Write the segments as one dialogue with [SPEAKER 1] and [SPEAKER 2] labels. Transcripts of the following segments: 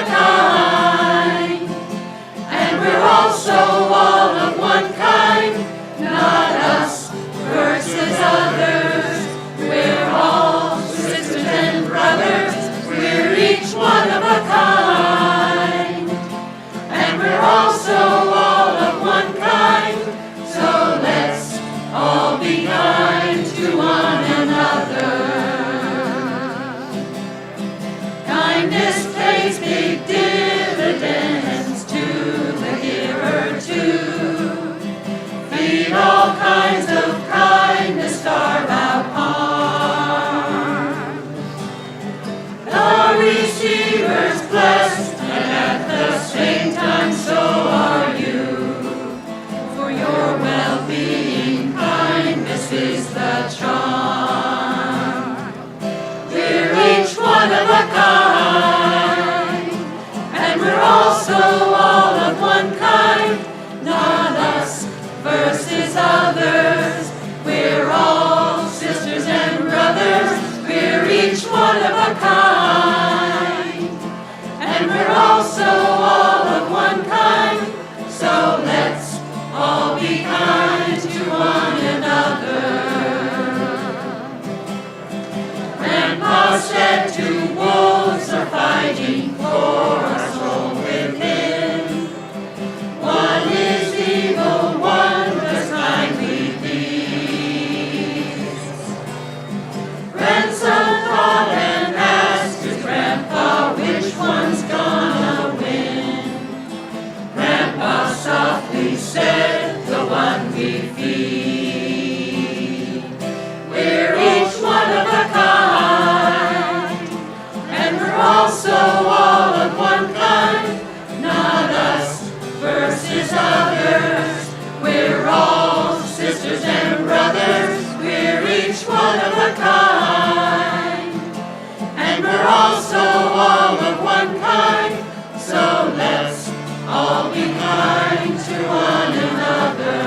[SPEAKER 1] a kind. And we're also all of one kind, not us versus others. We're all sisters and brothers. We're each one of a kind. And we're also all of one kind. So let's all be kind to one another. Kindness pays big dividends to the giver too. Feed all kinds of kindness, starve out harm. The receiver's blessed, and at the same time so are you. For your well-being, kindness is the charm. We're each one of a kind, and we're also all of one kind, not us versus others. We're all sisters and brothers. We're each one of a kind, and we're also all of one kind. So let's all be kind to one another. Grandpa said two wolves are fighting for our soul within. One is evil, one does kindly deeds. Grandson thought and asked his grandpa, which one's gonna win? Grandpa softly said, the one we feed. We're each one of a kind, and we're also all of one kind, not us versus others. We're all sisters and brothers. We're each one of a kind, and we're also all of one kind. So let's all be kind to one another.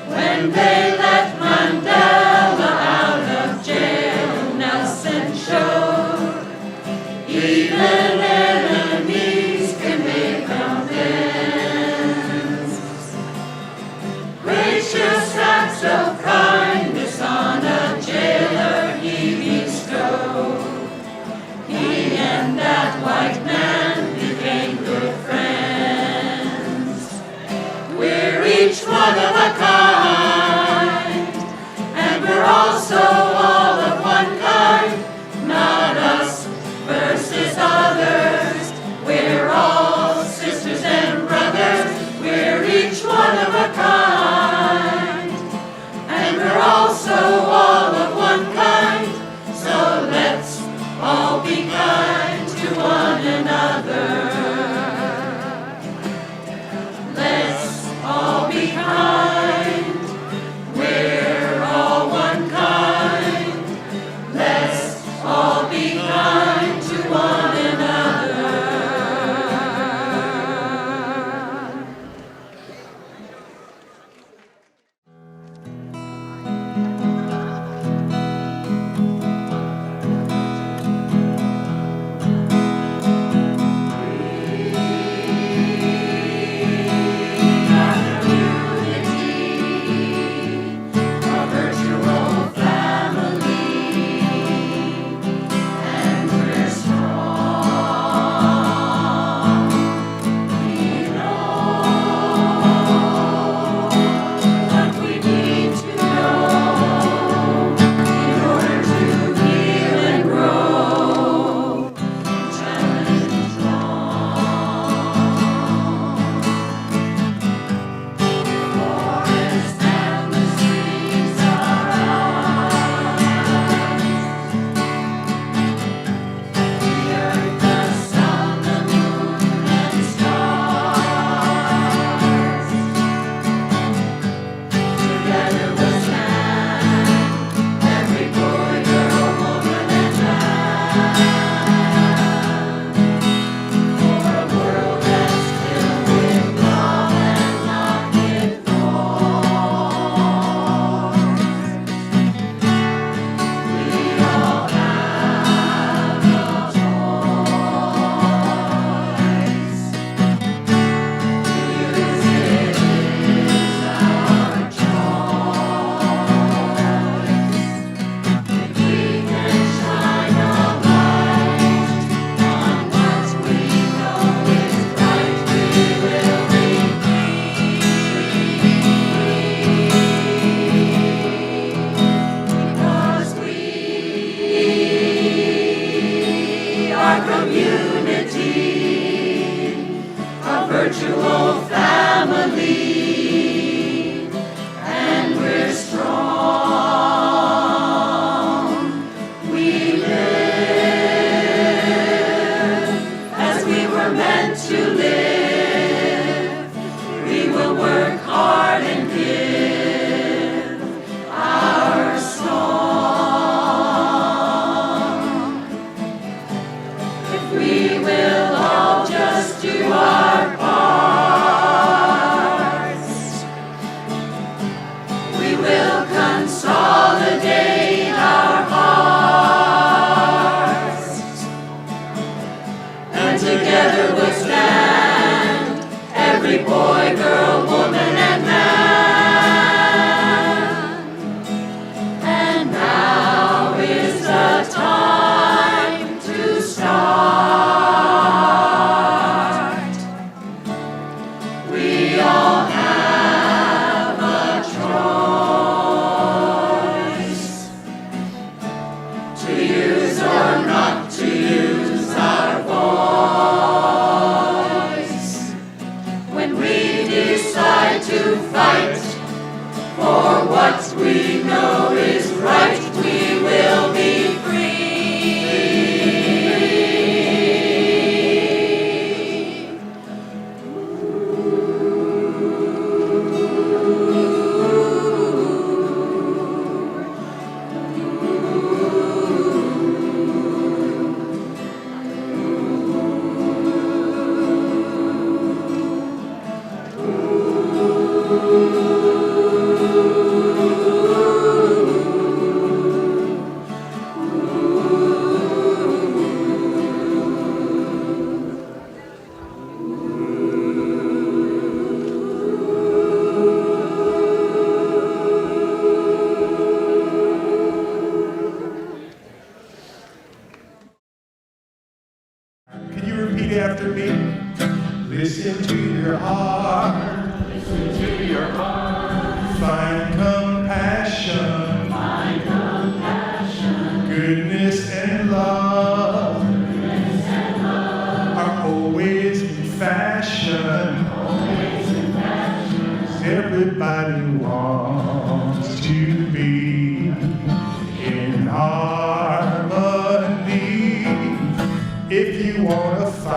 [SPEAKER 1] When they let Mandela out of jail, Nelson showed even enemies can make amends. Gracious acts of kindness on a jailer he bestowed. He and that white man became good friends. We're each one of a kind, and we're also all of one kind, not us versus others. We're all sisters and brothers. We're each one of a kind, and we're also all of one kind. So let's all be kind to one another. Let's all be kind. We're all one kind. Let's all be kind to one another.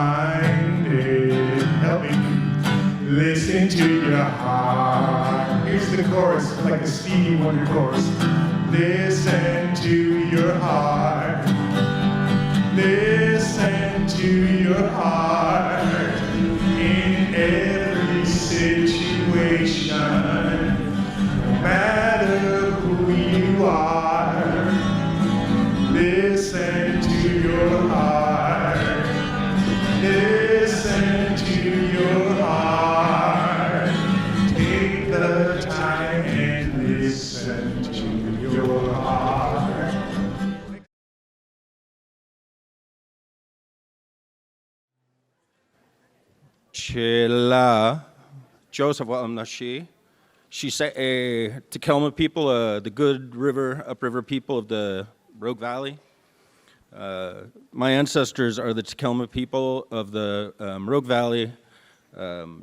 [SPEAKER 2] find it. Help me. Listen to your heart. Here's the chorus, like a Stevie Wonder chorus. Listen to your heart. Listen to your heart in every situation, no matter who you are. Listen to your heart. Listen to your heart. Take the time and listen to your heart.
[SPEAKER 3] Chela, Joseph Nashi. She said, Takelma people, the good river, upriver people of the Rogue Valley. My ancestors are the Takelma people of the Rogue Valley. I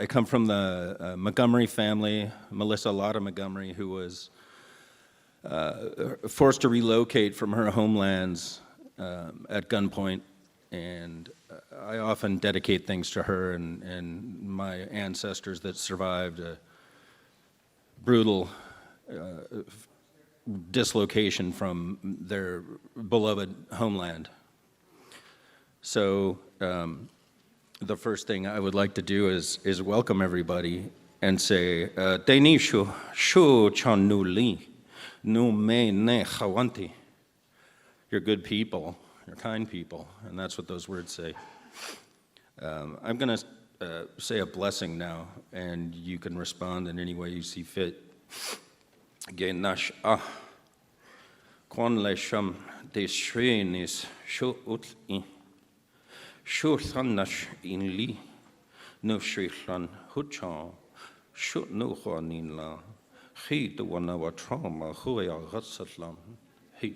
[SPEAKER 3] come from the Montgomery family, Melissa Lotta Montgomery, who was forced to relocate from her homelands at gunpoint. And I often dedicate things to her and my ancestors that survived a brutal dislocation from their beloved homeland. So the first thing I would like to do is welcome everybody and say, Deni shu chan nu li, nu me ne chawanti. You're good people. You're kind people, and that's what those words say. I'm going to say a blessing now, and you can respond in any way you see fit. Genash ah, kon le sham de shrenis shu ut I, shu thanash in li, no shrichlan huchan, shu no honin la, he the one our trauma, who are ratsatlam, he.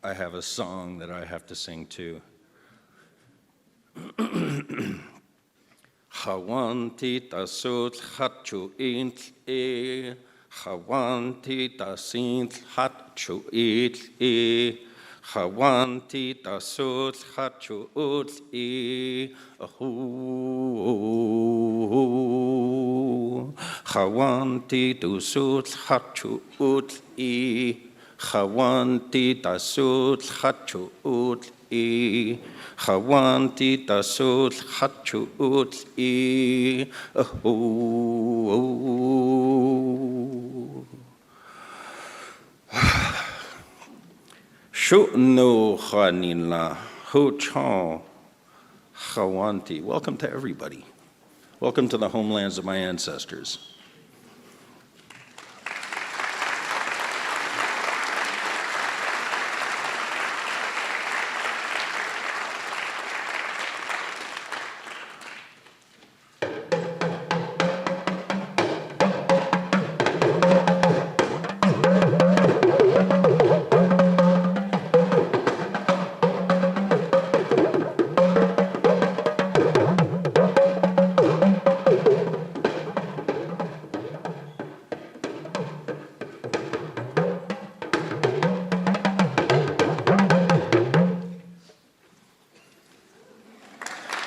[SPEAKER 3] I have a song that I have to sing too. Hawanti tasut hatchu int e, hawanti tasint hatchu it e, hawanti tasut hatchu ut e, hawanti tasut hatchu ut e. Chawanti tasut chachu ut I, chawanti tasut chachu ut I, Shutnu chanila huchan chawanti. Welcome to everybody. Welcome to the homelands of my ancestors.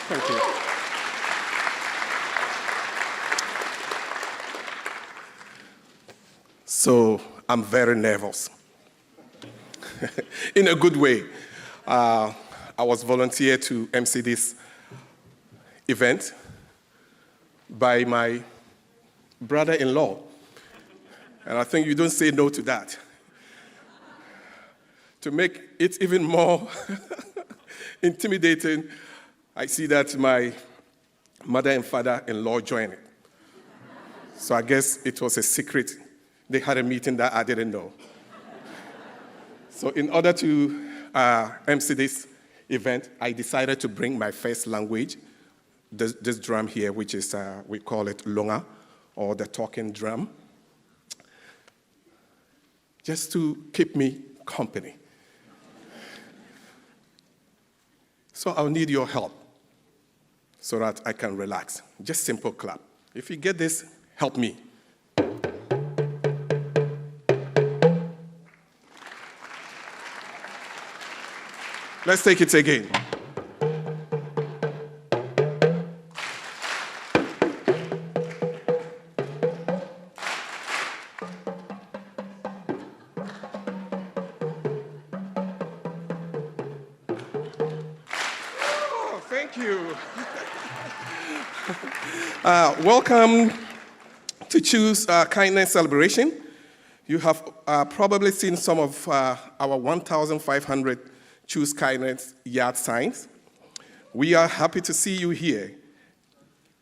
[SPEAKER 3] Thank you.
[SPEAKER 4] So I'm very nervous, in a good way. I was volunteered to MC this event by my brother-in-law, and I think you don't say no to that. To make it even more intimidating, I see that my mother and father-in-law joined it. So I guess it was a secret. They had a meeting that I didn't know. So in order to MC this event, I decided to bring my first language, this drum here, which is, we call it longa, or the talking drum, just to keep me company. So I'll need your help so that I can relax. Just simple clap. If you get this, help me. Let's take it again. Oh, thank you. Welcome to Choose Kindness Celebration. You have probably seen some of our 1,500 Choose Kindness yard signs. We are happy to see you here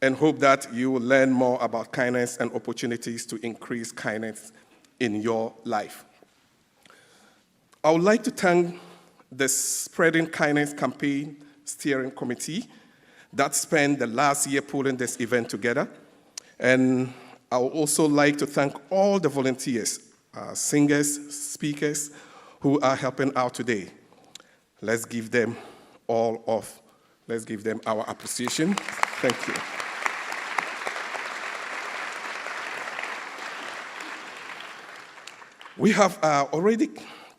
[SPEAKER 4] and hope that you will learn more about kindness and opportunities to increase kindness in your life. I would like to thank the Spreading Kindness Campaign Steering Committee that spent the last year pulling this event together. And I would also like to thank all the volunteers, singers, speakers, who are helping out today. Let's give them our appreciation. Thank you. We have already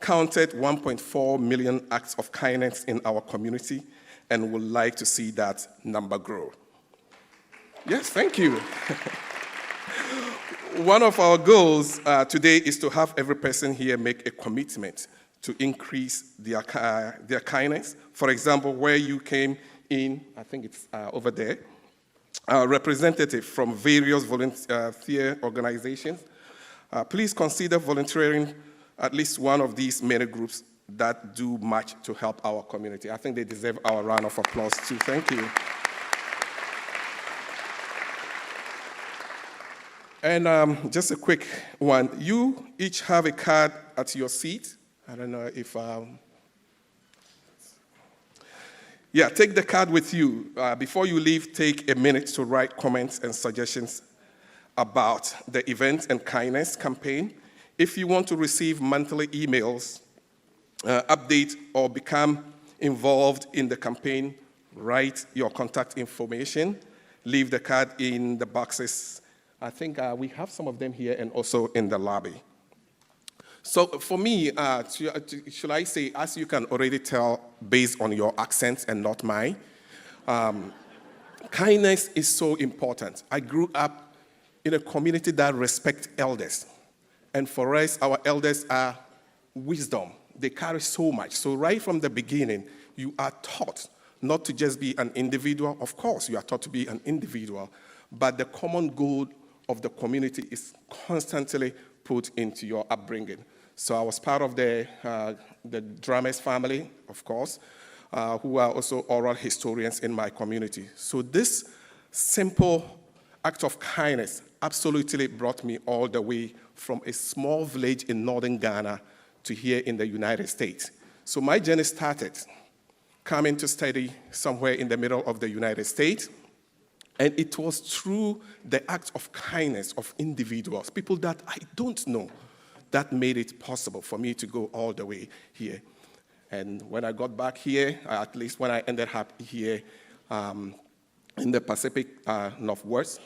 [SPEAKER 4] counted 1.4 million acts of kindness in our community and would like to see that number grow. Yes, thank you. One of our goals today is to have every person here make a commitment to increase their kindness. For example, where you came in, I think it's over there, a representative from various volunteer organizations. Please consider volunteering at least one of these many groups that do much to help our community. I think they deserve our round of applause too. Thank you. And just a quick one. You each have a card at your seat. I don't know if... Yeah, take the card with you. Before you leave, take a minute to write comments and suggestions about the event and kindness campaign. If you want to receive monthly emails, update, or become involved in the campaign, write your contact information. Leave the card in the boxes. I think we have some of them here and also in the lobby. So for me, should I say, as you can already tell based on your accents and not mine, kindness is so important. I grew up in a community that respects elders. And for us, our elders are wisdom. They carry so much. So right from the beginning, you are taught not to just be an individual. Of course, you are taught to be an individual, but the common good of the community is constantly put into your upbringing. So I was part of the Dramas family, of course, who are also oral historians in my community. So this simple act of kindness absolutely brought me all the way from a small village in northern Ghana to here in the United States. So my journey started coming to study somewhere in the middle of the United States. And it was through the act of kindness of individuals, people that I don't know, that made it possible for me to go all the way here. And when I got back here, at least when I ended up here in the Pacific Northwest,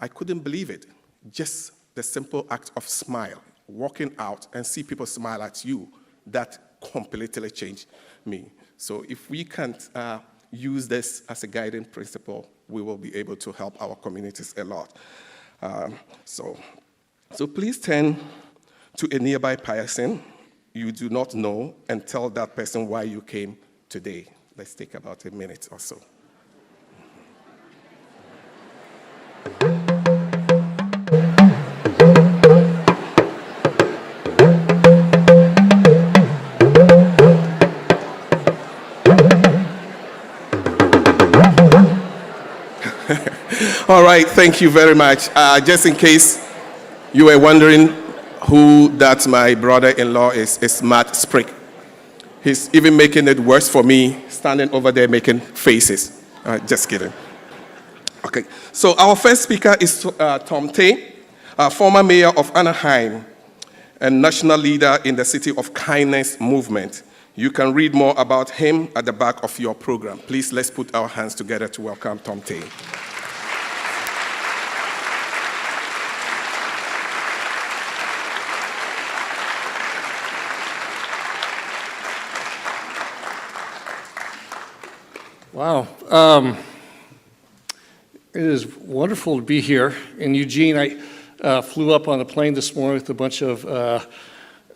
[SPEAKER 4] I couldn't believe it. Just the simple act of smile, walking out and see people smile at you, that completely changed me. So if we can't use this as a guiding principle, we will be able to help our communities a lot. So please turn to a nearby person you do not know and tell that person why you came today. Let's take about a minute or so. All right, thank you very much. Just in case you were wondering who that my brother-in-law is Matt Sprick. He's even making it worse for me, standing over there making faces. Just kidding. Okay, so our first speaker is Tom Tay, former mayor of Anaheim and national leader in the City of Kindness movement. You can read more about him at the back of your program. Please, let's put our hands together to welcome Tom Tay.
[SPEAKER 5] Wow. It is wonderful to be here. In Eugene, I flew up on a plane this morning with a bunch of,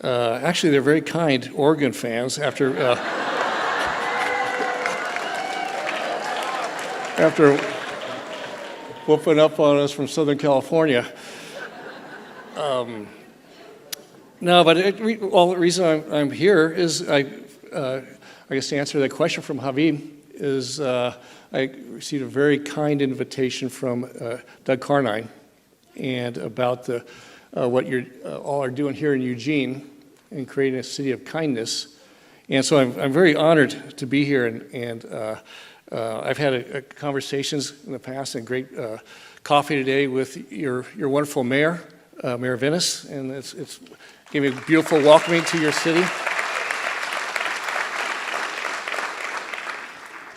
[SPEAKER 5] actually they're very kind Oregon fans after whooping up on us from Southern California. No, but the reason I'm here is, I guess to answer that question from Javi, is I received a very kind invitation from Doug Carnine and about what you all are doing here in Eugene in creating a city of kindness. And so I'm very honored to be here, and I've had conversations in the past and great coffee today with your wonderful mayor, Mayor Venice, and it's gave me a beautiful welcoming to your city.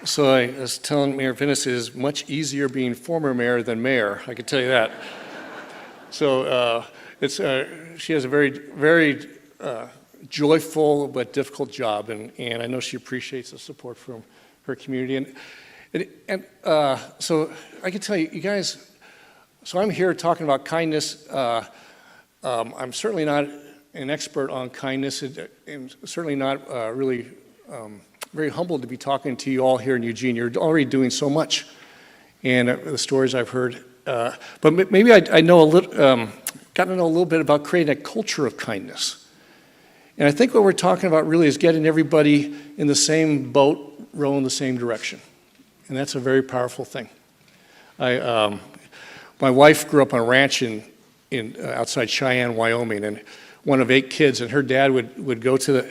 [SPEAKER 5] So I was telling Mayor Venice it is much easier being former mayor than mayor, I can tell you that. So she has a very, very joyful but difficult job, and I know she appreciates the support from her community. And so I can tell you, you guys, so I'm here talking about kindness. I'm certainly not an expert on kindness, and certainly not really very humbled to be talking to you all here in Eugene. You're already doing so much, and the stories I've heard. But maybe I know a little, got to know a little bit about creating a culture of kindness. And I think what we're talking about really is getting everybody in the same boat, rowing the same direction. And that's a very powerful thing. My wife grew up on a ranch in outside Cheyenne, Wyoming, and one of 8 kids, and her dad would go to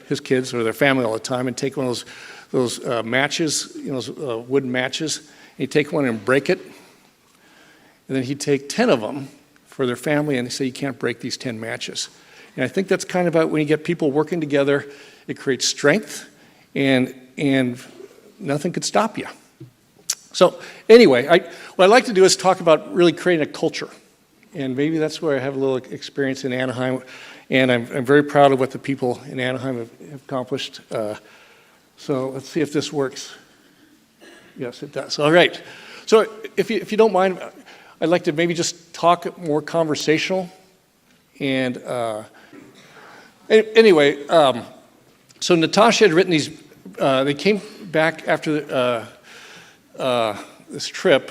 [SPEAKER 5] his kids or their family all the time and take one of those matches, those wooden matches, and he'd take one and break it, and then he'd take 10 of them for their family, and they say you can't break these 10 matches. And I think that's kind of about when you get people working together, it creates strength, and nothing could stop you. So anyway, what I'd like to do is talk about really creating a culture. And maybe that's where I have a little experience in Anaheim. And I'm very proud of what the people in Anaheim have accomplished. So let's see if this works. Yes, it does. All right. So if you don't mind, I'd like to maybe just talk more conversational. And anyway, so Natasha had written these, they came back after this trip,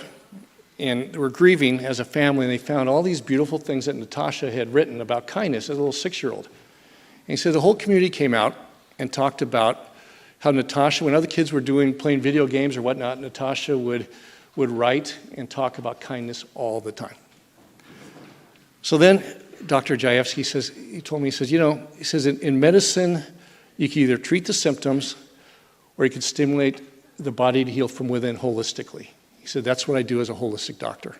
[SPEAKER 5] and they were grieving as a family, and they found all these beautiful things that Natasha had written about kindness as a little 6-year-old. And he said the whole community came out and talked about how Natasha, when other kids were playing video games or whatnot, Natasha would write and talk about kindness all the time. So then Dr. Jayevsky he told me, he says, in medicine, you can either treat the symptoms or you can stimulate the body to heal from within holistically. He said, that's what I do as a holistic doctor.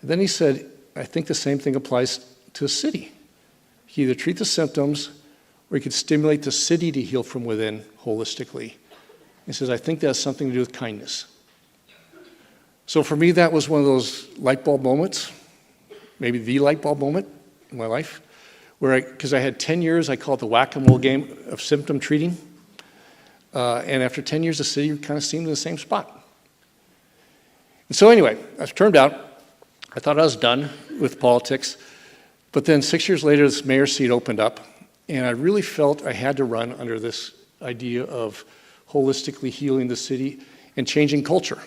[SPEAKER 5] And then he said, I think the same thing applies to a city. You can either treat the symptoms or you can stimulate the city to heal from within holistically. He says, I think that has something to do with kindness. So for me, that was one of those light bulb moments, maybe the light bulb moment in my life, because I had 10 years, I call it the whack-a-mole game of symptom treating. And after 10 years, the city kind of seemed in the same spot. And so anyway, as it turned out, I thought I was done with politics. But then 6 years later, this mayor's seat opened up, and I really felt I had to run under this idea of holistically healing the city and changing culture.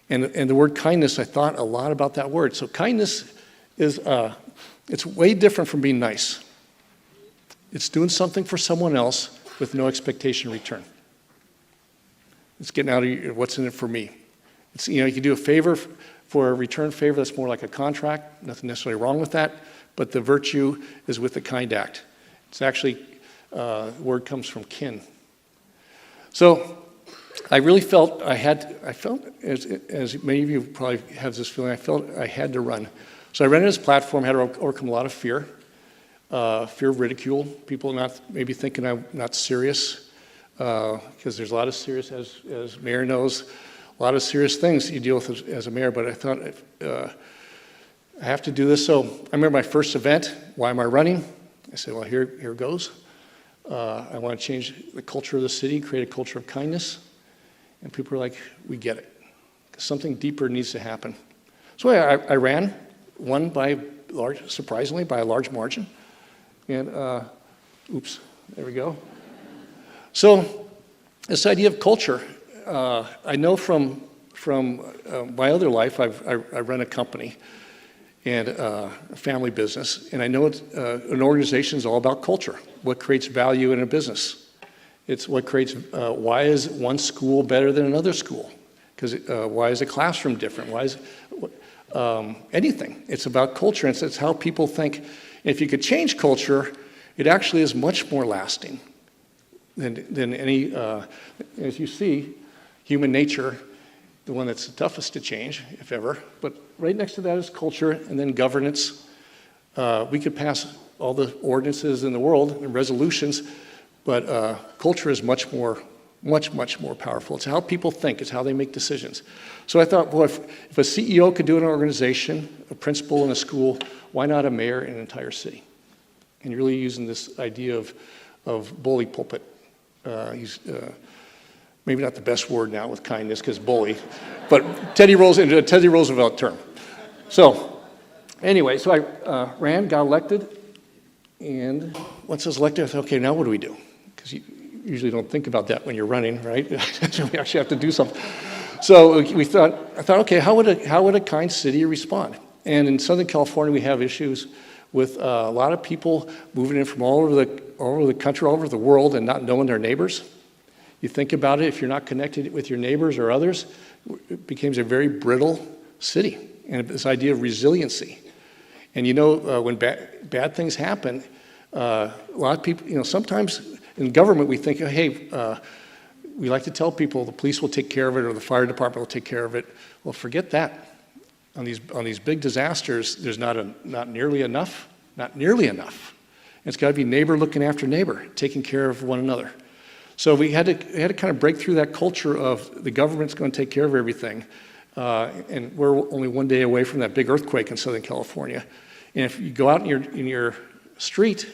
[SPEAKER 5] And the word kindness, I thought a lot about that word. So kindness is, it's way different from being nice. It's doing something for someone else with no expectation in return. It's getting out of what's in it for me. It's, you can do a favor for a return favor that's more like a contract. Nothing necessarily wrong with that, but the virtue is with the kind act. It's actually, the word comes from kin. So I really felt as many of you probably have this feeling, I felt I had to run. So I ran this platform, had to overcome a lot of fear of ridicule, people not maybe thinking I'm not serious, because there's a lot of serious, as mayor knows, a lot of serious things you deal with as a mayor, but I thought I have to do this. So I remember my first event, why am I running? I said, well, here goes. I want to change the culture of the city, create a culture of kindness. And people are like, we get it. Something deeper needs to happen. So I ran, won surprisingly by a large margin. And, oops, there we go. So this idea of culture, I know from my other life, I run a company and a family business, and I know an organization is all about culture, what creates value in a business. It's what creates, why is one school better than another school? Because why is a classroom different? Why is anything? It's about culture, and it's how people think. If you could change culture, it actually is much more lasting than any, as you see, human nature, the one that's the toughest to change, if ever. But right next to that is culture, and then governance. We could pass all the ordinances in the world and resolutions, but culture is much more powerful. It's how people think. It's how they make decisions. So I thought, boy, if a CEO could do it in an organization, a principal in a school, why not a mayor in an entire city? And you're really using this idea of bully pulpit. He's maybe not the best word now with kindness, because bully, but Teddy Roosevelt term. So anyway, so I ran, got elected, and once I was elected, I thought, okay, now what do we do? Because you usually don't think about that when you're running, right? We actually have to do something. So I thought, okay, how would a kind city respond? And in Southern California, we have issues with a lot of people moving in from all over the country, all over the world, and not knowing their neighbors. You think about it, if you're not connected with your neighbors or others, it becomes a very brittle city. And this idea of resiliency. And you know, when bad things happen, a lot of people, you know, sometimes in government we think, hey, we like to tell people the police will take care of it or the fire department will take care of it. Well, forget that. On these big disasters, there's not nearly enough. Not nearly enough. And it's got to be neighbor looking after neighbor, taking care of one another. So we had to kind of break through that culture of the government's going to take care of everything. And we're only one day away from that big earthquake in Southern California. And if you go out in your street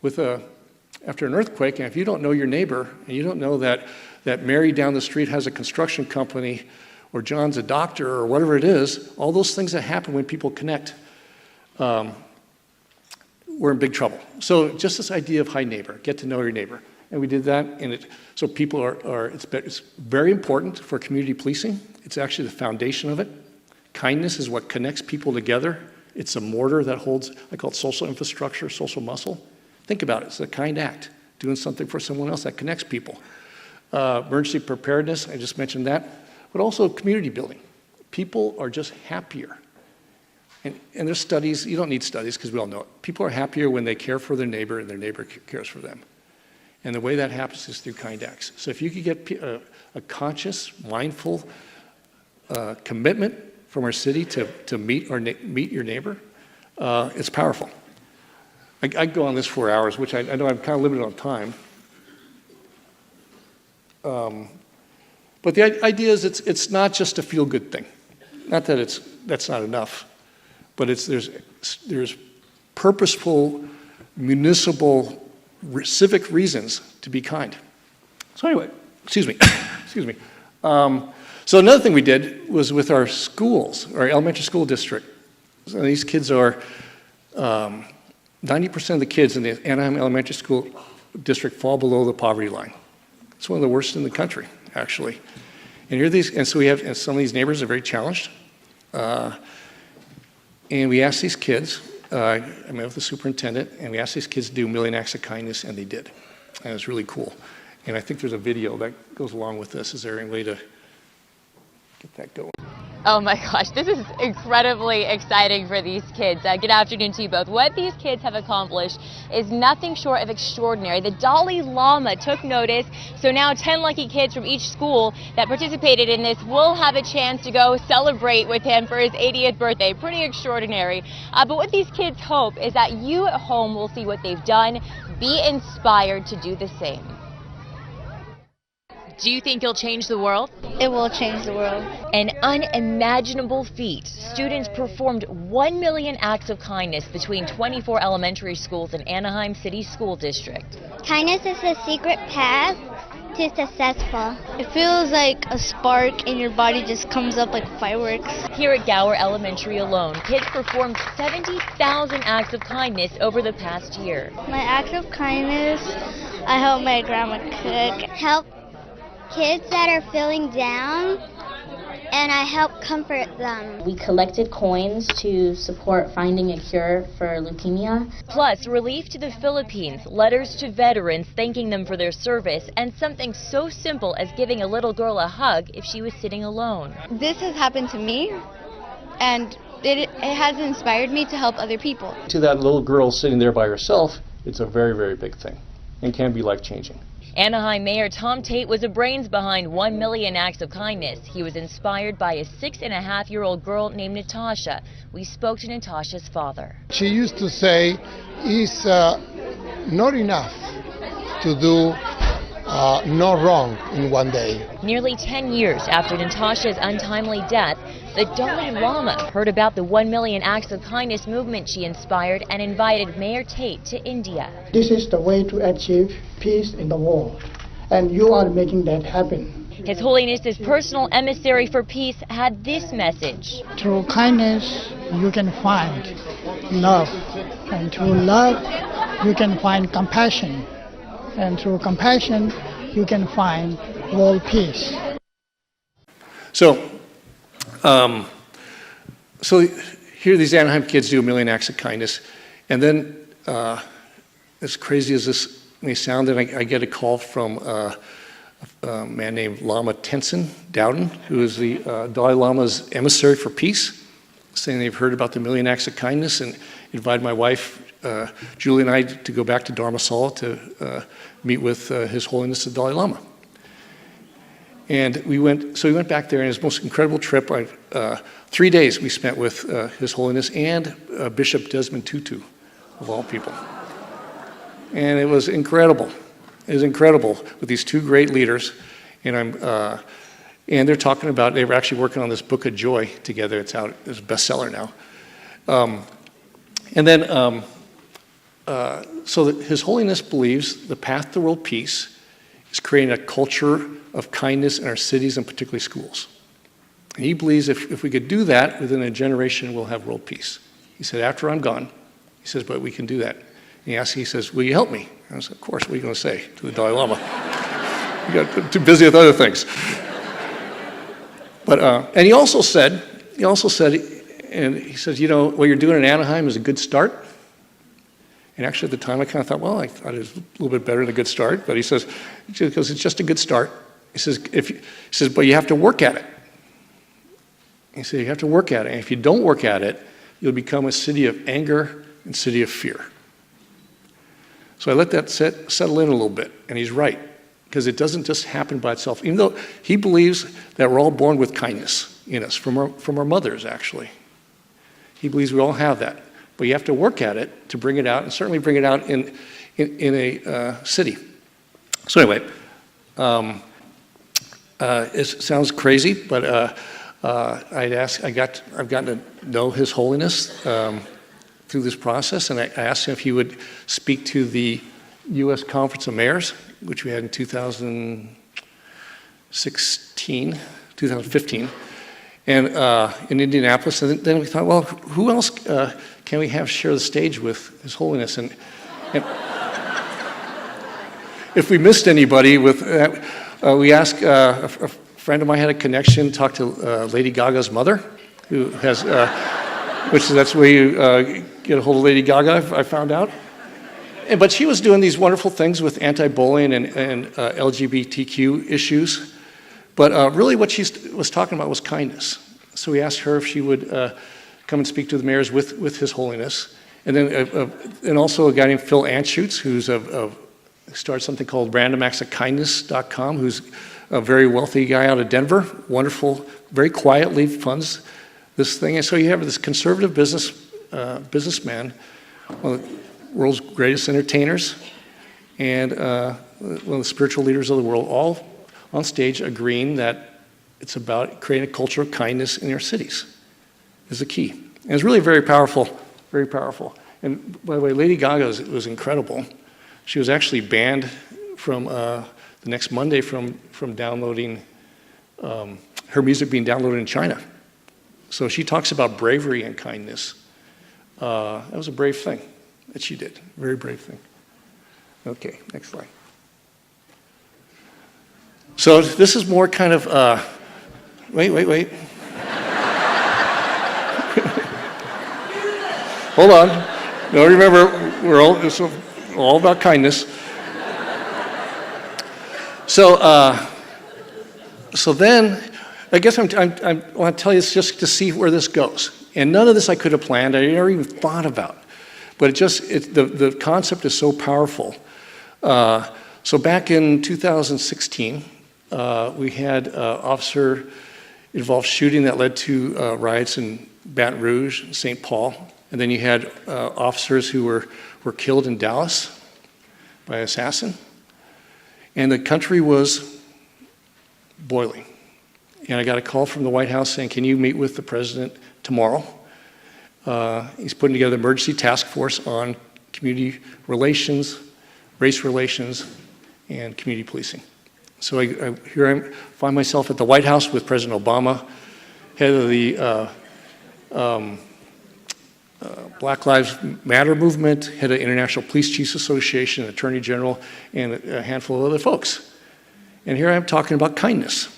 [SPEAKER 5] after an earthquake, and if you don't know your neighbor, and you don't know that Mary down the street has a construction company, or John's a doctor, or whatever it is, all those things that happen when people connect, we're in big trouble. So just this idea of hi neighbor, get to know your neighbor. And we did that, and so people it's very important for community policing. It's actually the foundation of it. Kindness is what connects people together. It's a mortar that holds, I call it social infrastructure, social muscle. Think about it, it's a kind act, doing something for someone else that connects people. Emergency preparedness, I just mentioned that, but also community building. People are just happier. And there's studies, you don't need studies because we all know it. People are happier when they care for their neighbor and their neighbor cares for them. And the way that happens is through kind acts. So if you could get a conscious, mindful commitment from our city to meet your neighbor, it's powerful. I could go on this for hours, which I know I'm kind of limited on time. But the idea is it's not just a feel-good thing. Not that that's not enough, but there's purposeful, municipal, civic reasons to be kind. So anyway, excuse me. So another thing we did was with our schools, our elementary school district. So these kids are 90% of the kids in the Anaheim Elementary School District fall below the poverty line. It's one of the worst in the country, actually. And so we have, and some of these neighbors are very challenged. And we asked these kids, I met with the superintendent, and we asked these kids to do a million acts of kindness, and they did. And it was really cool. And I think there's a video that goes along with this. Is there any way to get that going?
[SPEAKER 6] Oh my gosh, this is incredibly exciting for these kids. Good afternoon to you both. What these kids have accomplished is nothing short of extraordinary. The Dalai Lama took notice, so now 10 lucky kids from each school that participated in this will have a chance to go celebrate with him for his 80th birthday. Pretty extraordinary. But what these kids hope is that you at home will see what they've done, be inspired to do the same. Do you think you'll change the world?
[SPEAKER 7] It will change the world.
[SPEAKER 6] An unimaginable feat. Students performed 1 million acts of kindness between 24 elementary schools in Anaheim City School District.
[SPEAKER 7] Kindness is the secret path to successful. It feels like a spark and your body just comes up like fireworks.
[SPEAKER 6] Here at Gower Elementary alone, kids performed 70,000 acts of kindness over the past year.
[SPEAKER 7] My act of kindness, I help my grandma cook. Help kids that are feeling down, and I help comfort them.
[SPEAKER 8] We collected coins to support finding a cure for leukemia.
[SPEAKER 6] Plus, relief to the Philippines, letters to veterans thanking them for their service, and something so simple as giving a little girl a hug if she was sitting alone.
[SPEAKER 7] This has happened to me, and it has inspired me to help other people.
[SPEAKER 5] To that little girl sitting there by herself, it's a very, very big thing and can be life-changing.
[SPEAKER 6] Anaheim Mayor Tom Tate was the brains behind 1 million acts of kindness. He was inspired by a 6.5-year-old girl named Natasha. We spoke to Natasha's father.
[SPEAKER 9] She used to say, it's not enough to do no wrong in one day.
[SPEAKER 6] Nearly 10 years after Natasha's untimely death, the Dalai Lama heard about the 1 million acts of kindness movement she inspired and invited Mayor Tate to India.
[SPEAKER 10] This is the way to achieve peace in the world, and you are making that happen.
[SPEAKER 6] His Holiness's personal emissary for peace had this message.
[SPEAKER 10] Through kindness, you can find love, and through love, you can find compassion, and through compassion, you can find world peace.
[SPEAKER 5] So here these Anaheim kids do 1 million acts of kindness, and then as crazy as this may sound, then I get a call from a man named Lama Tenzin Dowden, who is the Dalai Lama's emissary for peace, saying they've heard about the 1 million acts of kindness and invited my wife, Julie, and I to go back to Dharamsala to meet with His Holiness the Dalai Lama. And we went back there, and it was the most incredible trip. 3 days we spent with His Holiness and Bishop Desmond Tutu, of all people. And it was incredible. It was incredible with these two great leaders. And they're talking about, they were actually working on this Book of Joy together. It's out, it's a bestseller now. So that His Holiness believes the path to world peace is creating a culture of kindness in our cities and particularly schools. And he believes if we could do that, within a generation, we'll have world peace. He said, after I'm gone, he says, but we can do that. And he says, will you help me? And I said, of course, what are you going to say to the Dalai Lama? You got too busy with other things. But, and he also said, and he says, you know, what you're doing in Anaheim is a good start. And actually at the time I kind of thought, well, I thought it was a little bit better than a good start. But he says, because it's just a good start. He says, but you have to work at it. He said, you have to work at it. And if you don't work at it, you'll become a city of anger and city of fear. So I let that settle in a little bit. And he's right, because it doesn't just happen by itself. Even though he believes that we're all born with kindness in us, from our mothers, actually. He believes we all have that. But you have to work at it to bring it out, and certainly bring it out in a city. So anyway, it sounds crazy, but I've gotten to know His Holiness through this process, and I asked him if he would speak to the U.S. Conference of Mayors, which we had in 2015, and in Indianapolis. And then we thought, well, who else can we have share the stage with His Holiness? And if we missed anybody, we asked a friend of mine had a connection, talked to Lady Gaga's mother, who has, that's where you get a hold of Lady Gaga, I found out. But she was doing these wonderful things with anti-bullying and LGBTQ issues. But really what she was talking about was kindness. So we asked her if she would come and speak to the mayors with His Holiness. And then and also a guy named Phil Anschutz, who's started something called randomactsofkindness.com, who's a very wealthy guy out of Denver, wonderful, very quietly funds this thing. And so you have this conservative businessman, one of the world's greatest entertainers, and one of the spiritual leaders of the world, on stage agreeing that it's about creating a culture of kindness in our cities is the key. And it's really very powerful, very powerful. And by the way, Lady Gaga was incredible. She was actually banned from the next Monday from downloading, her music being downloaded in China. So she talks about bravery and kindness. That was a brave thing that she did, very brave thing. Okay, next slide. So this is more kind of, wait. Hold on. No, remember, it's all about kindness. So then, I guess I want to tell you this just to see where this goes. And none of this I could have planned. I never even thought about. But the concept is so powerful. So back in 2016, we had an officer-involved shooting that led to riots in Baton Rouge, St. Paul. And then you had officers who were killed in Dallas by an assassin. And the country was boiling. And I got a call from the White House saying, can you meet with the president tomorrow? He's putting together an emergency task force on community relations, race relations, and community policing. So here I find myself at the White House with President Obama, head of the Black Lives Matter movement, head of International Police Chiefs Association, Attorney General, and a handful of other folks. And here I am talking about kindness.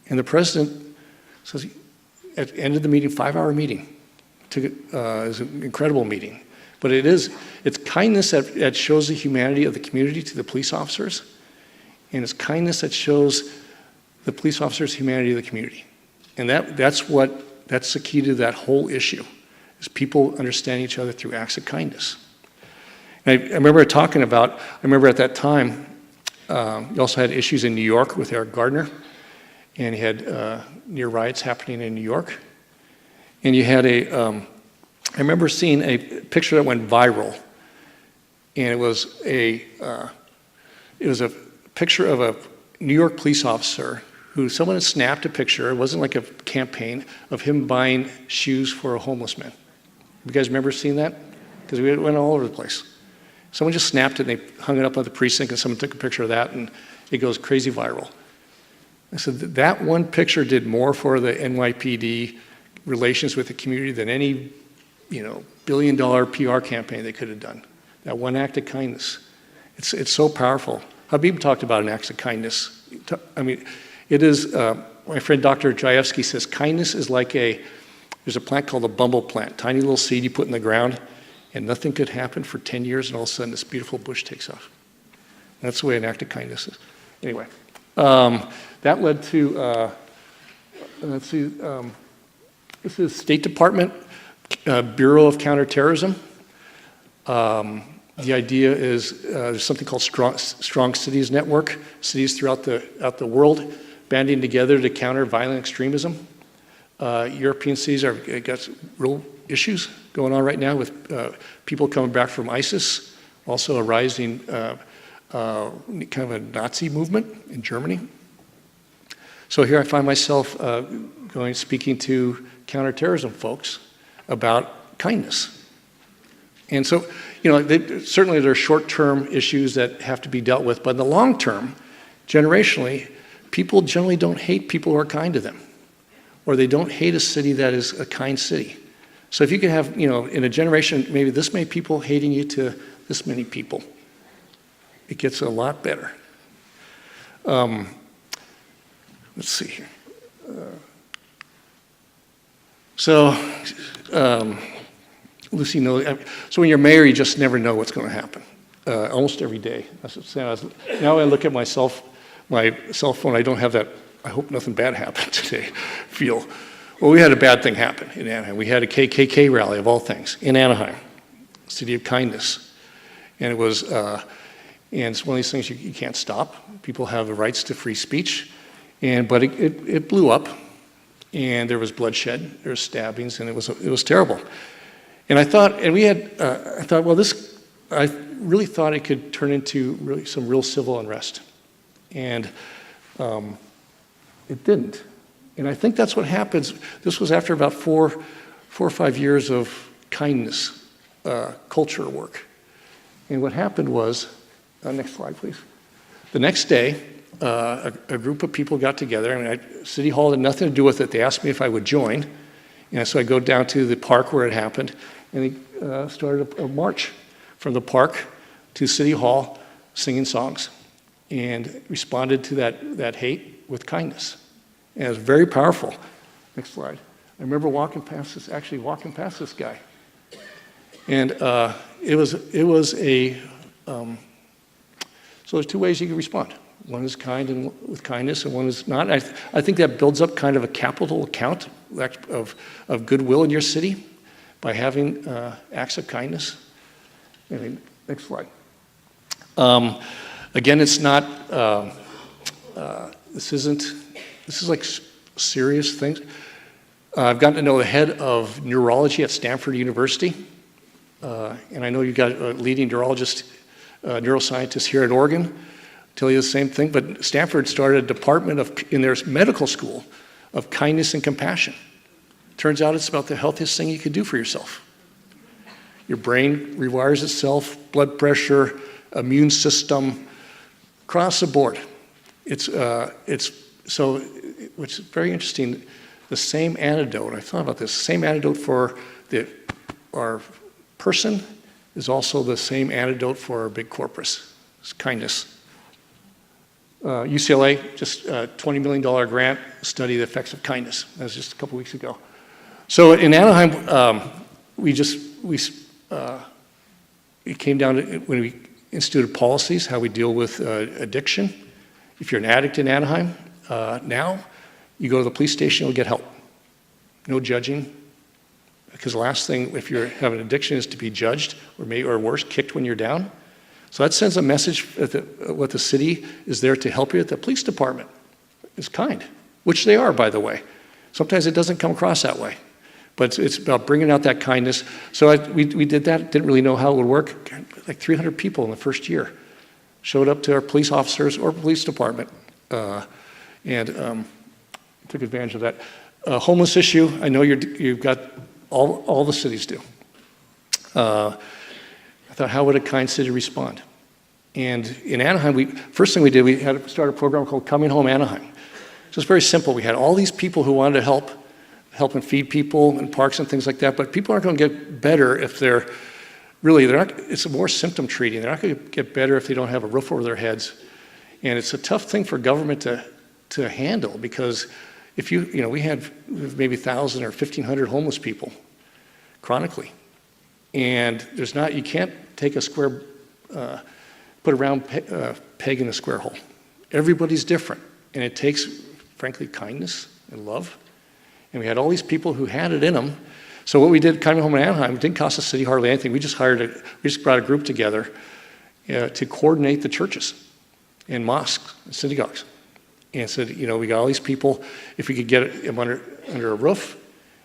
[SPEAKER 5] And the president says, at the end of the meeting, 5-hour meeting. It was an incredible meeting. But it's kindness that shows the humanity of the community to the police officers. And it's kindness that shows the police officers' humanity to the community. And that's the key to that whole issue, is people understanding each other through acts of kindness. And I remember at that time, you also had issues in New York with Eric Gardner, and you had near riots happening in New York. And you had I remember seeing a picture that went viral, and it was a picture of a New York police officer who someone had snapped a picture, it wasn't like a campaign, of him buying shoes for a homeless man. You guys remember seeing that? Because we went all over the place. Someone just snapped it and they hung it up on the precinct, and someone took a picture of that, and it goes crazy viral. I said that one picture did more for the NYPD relations with the community than any, billion-dollar PR campaign they could have done. That one act of kindness. It's so powerful. Habib talked about an act of kindness. It is, my friend Dr. Jayevsky says, kindness is like there's a plant called a bumble plant, tiny little seed you put in the ground, and nothing could happen for 10 years, and all of a sudden this beautiful bush takes off. And that's the way an act of kindness is. Anyway, that led to, this is State Department, Bureau of Counterterrorism. The idea is there's something called Strong Cities Network, cities throughout the world banding together to counter violent extremism. European cities have got real issues going on right now with people coming back from ISIS, also a rising kind of a Nazi movement in Germany. So here I find myself speaking to counterterrorism folks about kindness. And so, certainly there are short-term issues that have to be dealt with, but in the long term, generationally, people generally don't hate people who are kind to them, or they don't hate a city that is a kind city. So if you could have, in a generation, maybe this many people hating you to this many people, it gets a lot better. Let's see here. Lucy knows. So when you're married, you just never know what's going to happen. Almost every day. Now I look at my cell phone. I don't have that. I hope nothing bad happened today. Feel. Well, we had a bad thing happen in Anaheim. We had a KKK rally of all things in Anaheim, city of kindness, and it was. And it's one of these things you can't stop. People have the rights to free speech, but it blew up, and there was bloodshed, there was stabbings, and it was terrible. And I thought I really thought it could turn into some real civil unrest. And It didn't. And I think that's what happens. This was after about four or 5 years of kindness, culture work. And what happened was, next slide, please. The next day, a group of people got together, and City Hall had nothing to do with it. They asked me if I would join. And so I go down to the park where it happened, and they started a march from the park to City Hall singing songs and responded to that hate with kindness. And it was very powerful. Next slide. I remember walking past this guy. And it was a, so there's two ways you can respond. One is kind and with kindness, and one is not. I think that builds up kind of a capital account of goodwill in your city by having acts of kindness. Next slide. Again, it's not, this is like serious things. I've gotten to know the head of neurology at Stanford University, and I know you've got a leading neurologist, neuroscientist here at Oregon. Tell you the same thing, but Stanford started a department in their medical school of kindness and compassion. Turns out it's about the healthiest thing you could do for yourself. Your brain rewires itself, blood pressure, immune system, across the board. It's so, which is very interesting. The same antidote, I thought about this, same antidote for our person is also the same antidote for our big corpus. It's kindness. UCLA, just a $20 million grant, study the effects of kindness. That was just a couple weeks ago. So in Anaheim, it came down to when we instituted policies, how we deal with addiction. If you're an addict in Anaheim, now you go to the police station, you'll get help. No judging, because the last thing, if you have an addiction, is to be judged, or worse, kicked when you're down. So that sends a message that what the city is there to help you. The police department is kind, which they are, by the way. Sometimes it doesn't come across that way, but it's about bringing out that kindness. So we did that, didn't really know how it would work. Like 300 people in the first year showed up to our police officers or police department and took advantage of that. Homeless issue, I know you've got, all the cities do. I thought, how would a kind city respond? And in Anaheim, first thing we did, we had to start a program called Coming Home Anaheim. So it's very simple. We had all these people who wanted to help and feed people in parks and things like that, but people aren't going to get better if they're not, it's more symptom treating. They're not going to get better if they don't have a roof over their heads. And it's a tough thing for government to handle, because if we had maybe 1,000 or 1,500 homeless people chronically. And you can't take a square, put a round peg in a square hole. Everybody's different. And it takes, frankly, kindness and love. And we had all these people who had it in them. So what we did, Coming Home in Anaheim, it didn't cost the city hardly anything. We just brought a group together to coordinate the churches and mosques and synagogues. And said, we got all these people, if we could get them under a roof,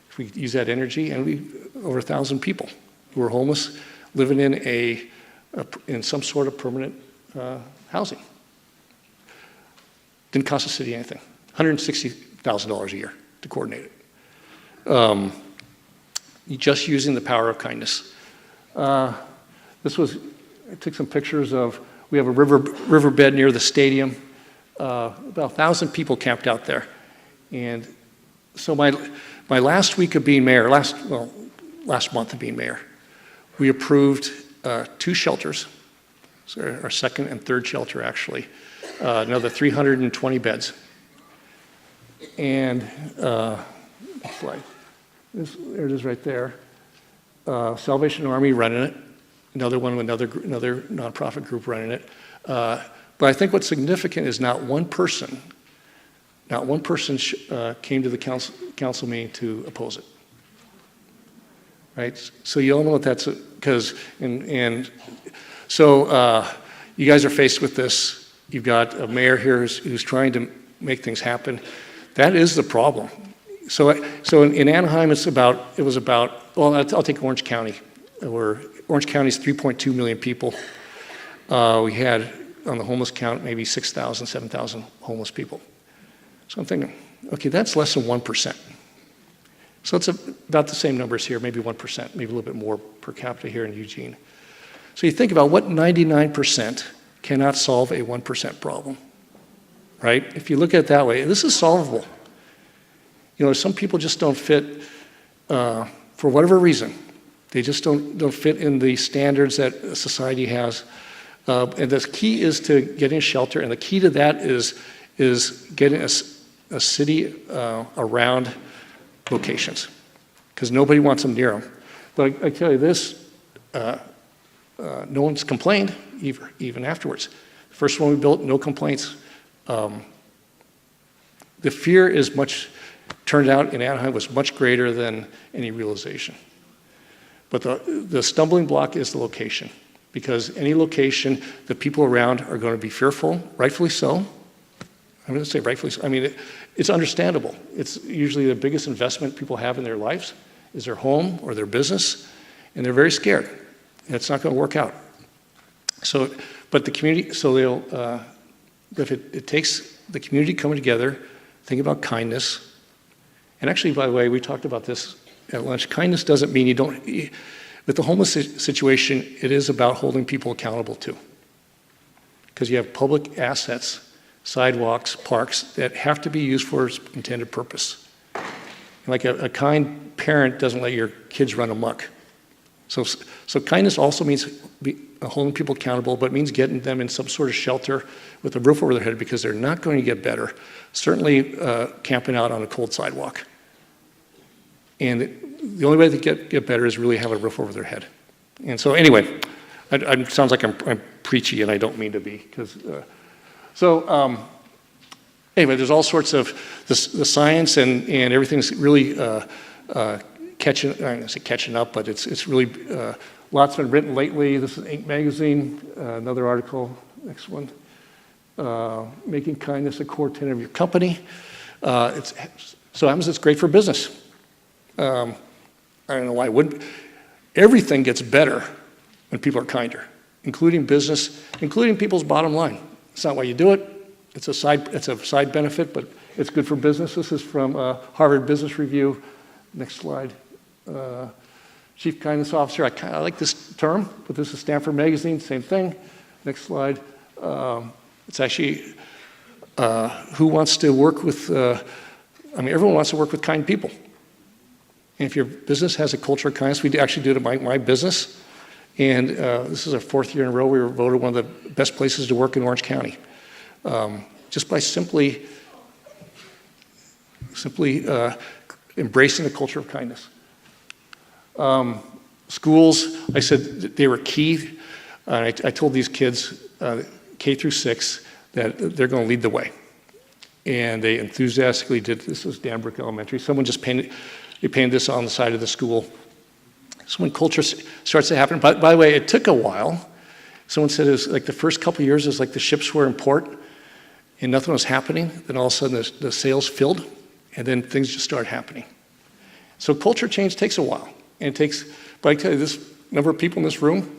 [SPEAKER 5] if we could use that energy, and over 1,000 people who were homeless, living in some sort of permanent housing. Didn't cost the city anything. $160,000 a year to coordinate it. Just using the power of kindness. I took some pictures of, we have a riverbed near the stadium. About 1,000 people camped out there. And so my last week of being mayor, last month of being mayor, we approved 2 shelters, so our second and third shelter actually, another 320 beds. And next slide. There it is right there. Salvation Army running it, another nonprofit group running it. But I think what's significant is not one person came to the council meeting to oppose it. Right? So you all know what that's, because, so you guys are faced with this. You've got a mayor here who's trying to make things happen. That is the problem. So in Anaheim, I'll take Orange County. Orange County is 3.2 million people. We had on the homeless count, maybe 6,000, 7,000 homeless people. So I'm thinking, okay, that's less than 1%. So it's about the same numbers here, maybe 1%, maybe a little bit more per capita here in Eugene. So you think about what 99% cannot solve a 1% problem, right? If you look at it that way, this is solvable. You know, some people just don't fit, for whatever reason, they just don't fit in the standards that society has. And the key is to getting shelter, and the key to that is getting a city around locations, because nobody wants them near them. But I tell you this, no one's complained even afterwards. The first one we built, no complaints. The fear is turned out in Anaheim was much greater than any realization. But the stumbling block is the location, because any location, the people around are going to be fearful, rightfully so. I'm going to say rightfully so. I mean, it's understandable. It's usually the biggest investment people have in their lives is their home or their business, and they're very scared. And it's not going to work out. So, but the community, if it takes the community coming together, think about kindness. And actually, by the way, we talked about this at lunch. Kindness doesn't mean with the homeless situation, it is about holding people accountable too. Because you have public assets, sidewalks, parks that have to be used for its intended purpose. Like a kind parent doesn't let your kids run amok. So kindness also means holding people accountable, but it means getting them in some sort of shelter with a roof over their head, because they're not going to get better. Certainly camping out on a cold sidewalk. And the only way to get better is really have a roof over their head. And so anyway, it sounds like I'm preachy, and I don't mean to be. Anyway, there's all sorts of the science and everything's really catching. I'm going to say catching up, but it's really lots been written lately. This is Inc. magazine, another article. Next one, making kindness a core tenet of your company. So happens it's great for business. I don't know why it wouldn't. Everything gets better when people are kinder, including business, including people's bottom line. It's not why you do it. It's a side benefit, but it's good for business. This is from Harvard Business Review. Next slide. Chief Kindness Officer. I like this term, but this is Stanford Magazine. Same thing. Next slide. It's actually who wants to work with. Everyone wants to work with kind people. And if your business has a culture of kindness, we actually do it at my business. And this is our 4th year in a row. We were voted one of the best places to work in Orange County. Just by simply embracing the culture of kindness. Schools, I said they were key. I told these kids, K through 6, that they're going to lead the way. And they enthusiastically did. This was Danbrook Elementary. Someone just painted this on the side of the school. So when culture starts to happen, by the way, it took a while. Someone said it was like the first couple of years, it was like the ships were in port and nothing was happening. Then all of a sudden the sails filled, and then things just started happening. So culture change takes a while. And it takes, but I tell you, this number of people in this room,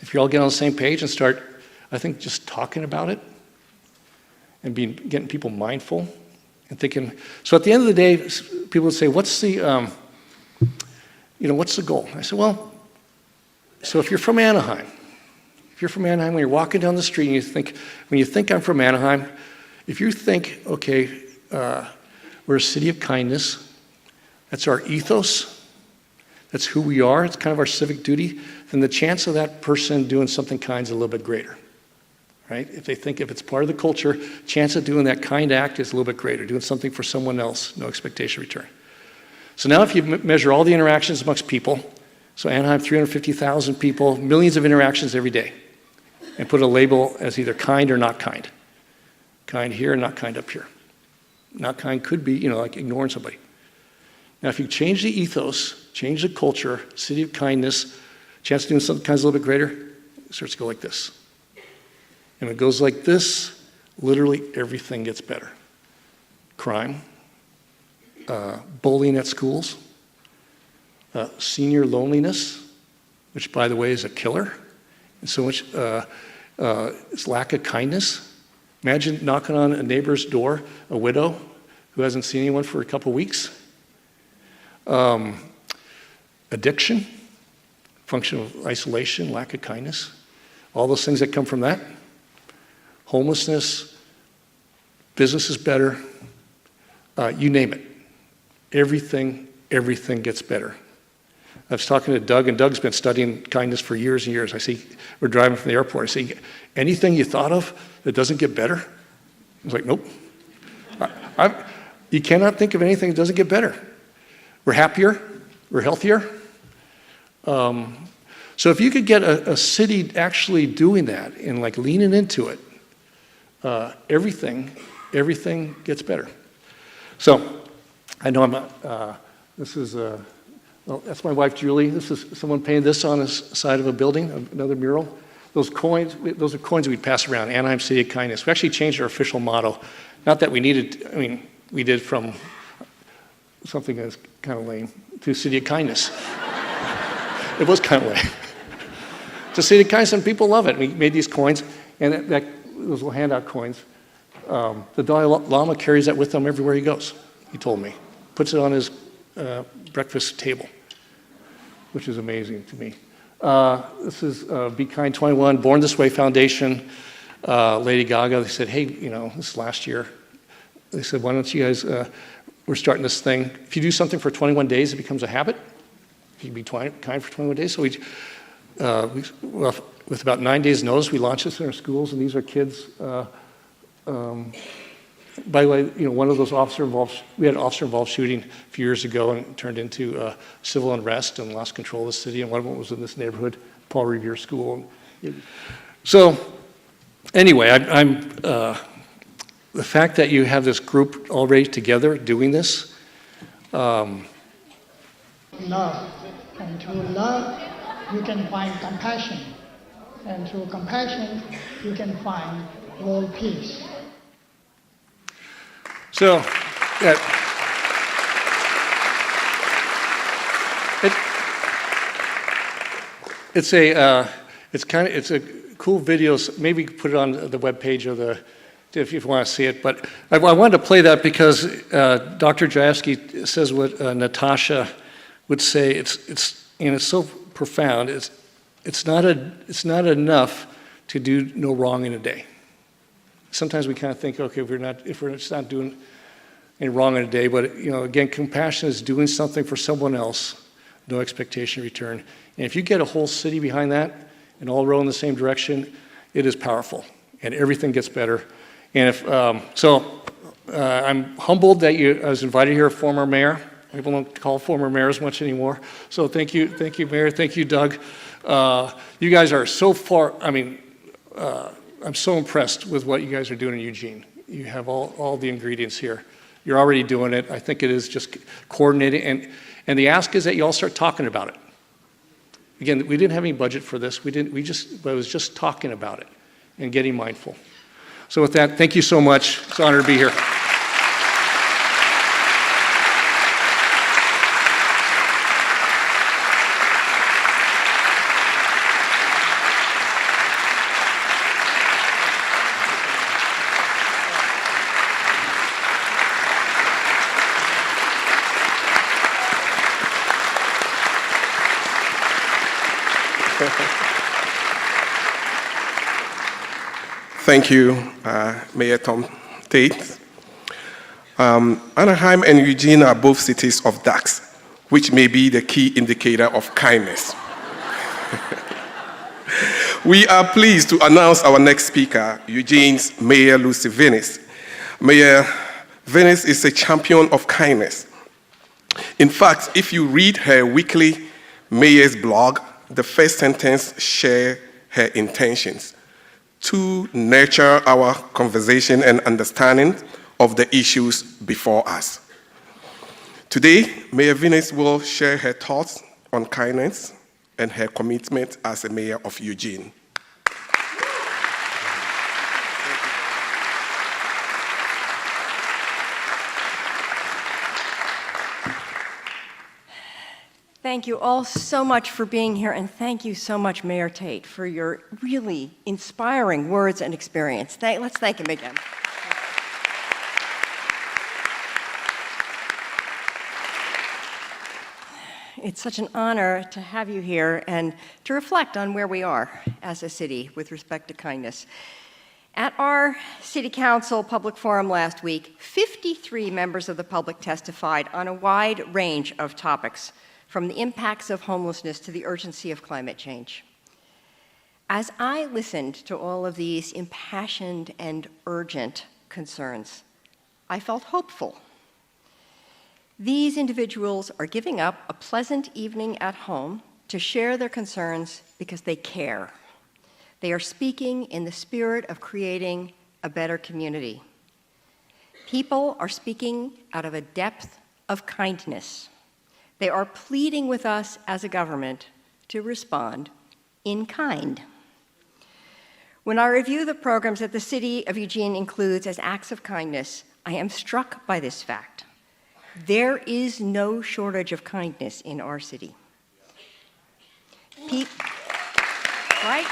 [SPEAKER 5] if you all get on the same page and start, I think, just talking about it and getting people mindful and thinking. So at the end of the day, people would say, what's the goal? I said, well, so if you're from Anaheim, when you're walking down the street and when you think I'm from Anaheim, if you think, okay, we're a city of kindness, that's our ethos, that's who we are, it's kind of our civic duty, then the chance of that person doing something kind is a little bit greater, right? If it's part of the culture, chance of doing that kind act is a little bit greater, doing something for someone else, no expectation of return. So now if you measure all the interactions amongst people, so Anaheim, 350,000 people, millions of interactions every day, and put a label as either kind or not kind. Kind here, not kind up here. Not kind could be, like ignoring somebody. Now, if you change the ethos, change the culture, city of kindness, chance of doing something kind is a little bit greater, it starts to go like this. And when it goes like this, literally everything gets better. Crime, bullying at schools, senior loneliness, which, by the way, is a killer. And so much, It's lack of kindness. Imagine knocking on a neighbor's door, a widow who hasn't seen anyone for a couple weeks. Addiction, functional isolation, lack of kindness, all those things that come from that. Homelessness, business is better, you name it. Everything gets better. I was talking to Doug, and Doug's been studying kindness for years and years. I see, we're driving from the airport. I say, anything you thought of that doesn't get better? I was like, nope. You cannot think of anything that doesn't get better. We're happier, we're healthier. So if you could get a city actually doing that and like leaning into it, everything gets better. So I know well, that's my wife, Julie. This is someone painted this on the side of a building, another mural. Those are coins we'd pass around, Anaheim City of Kindness. We actually changed our official motto. Not that we needed, we did from something that's kind of lame to City of Kindness. It was kind of lame. To City of Kindness, and people love it. We made these coins, and those little handout coins. The Dalai Lama carries that with him everywhere he goes, he told me. Puts it on his breakfast table, which is amazing to me. This is Be Kind 21, Born This Way Foundation, Lady Gaga. They said, hey, this is last year. They said, why don't you guys, we're starting this thing. If you do something for 21 days, it becomes a habit. If you can be kind for 21 days. So with about 9 days notice, we launched this in our schools, and these are kids. By the way, one of those we had an officer-involved shooting a few years ago, and it turned into civil unrest and lost control of the city, and one of them was in this neighborhood, Paul Revere School. So anyway, the fact that you have this group already together doing this.
[SPEAKER 10] Love. And through love, you can find compassion. And through compassion, you can find world peace.
[SPEAKER 5] So, it's a cool video. Maybe you can put it on the webpage of if you want to see it. But I wanted to play that because Dr. Jayevsky says what Natasha would say. It's so profound. It's not enough to do no wrong in a day. Sometimes we kind of think, okay, if we're just not doing any wrong in a day, but again, compassion is doing something for someone else, no expectation of return. And if you get a whole city behind that and all row in the same direction, it is powerful, and everything gets better. And I'm humbled that I was invited here, a former mayor. People don't call former mayors much anymore. So thank you, Mayor. Thank you, Doug. You guys are so far. I'm so impressed with what you guys are doing in Eugene. You have all the ingredients here. You're already doing it. I think it is just coordinating. And the ask is that you all start talking about it. Again, we didn't have any budget for this. But it was just talking about it and getting mindful. So with that, thank you so much. It's an honor to be here.
[SPEAKER 4] Thank you, Mayor Tom Tate. Anaheim and Eugene are both cities of ducks, which may be the key indicator of kindness. We are pleased to announce our next speaker, Eugene's Mayor Lucy Vennis. Mayor Vennis is a champion of kindness. In fact, if you read her weekly mayor's blog, the first sentence shares her intentions to nurture our conversation and understanding of the issues before us. Today, Mayor Vennis will share her thoughts on kindness and her commitment as a mayor of Eugene.
[SPEAKER 11] Thank Thank you all so much for being here, and thank you so much, Mayor Tate, for your really inspiring words and experience. Let's thank him again. It's such an honor to have you here and to reflect on where we are as a city with respect to kindness. At our City Council public forum last week, 53 members of the public testified on a wide range of topics, from the impacts of homelessness to the urgency of climate change. As I listened to all of these impassioned and urgent concerns, I felt hopeful. These individuals are giving up a pleasant evening at home to share their concerns because they care. They are speaking in the spirit of creating a better community. People are speaking out of a depth of kindness. They are pleading with us as a government to respond in kind. When I review the programs that the City of Eugene includes as acts of kindness, I am struck by this fact. There is no shortage of kindness in our city. Right?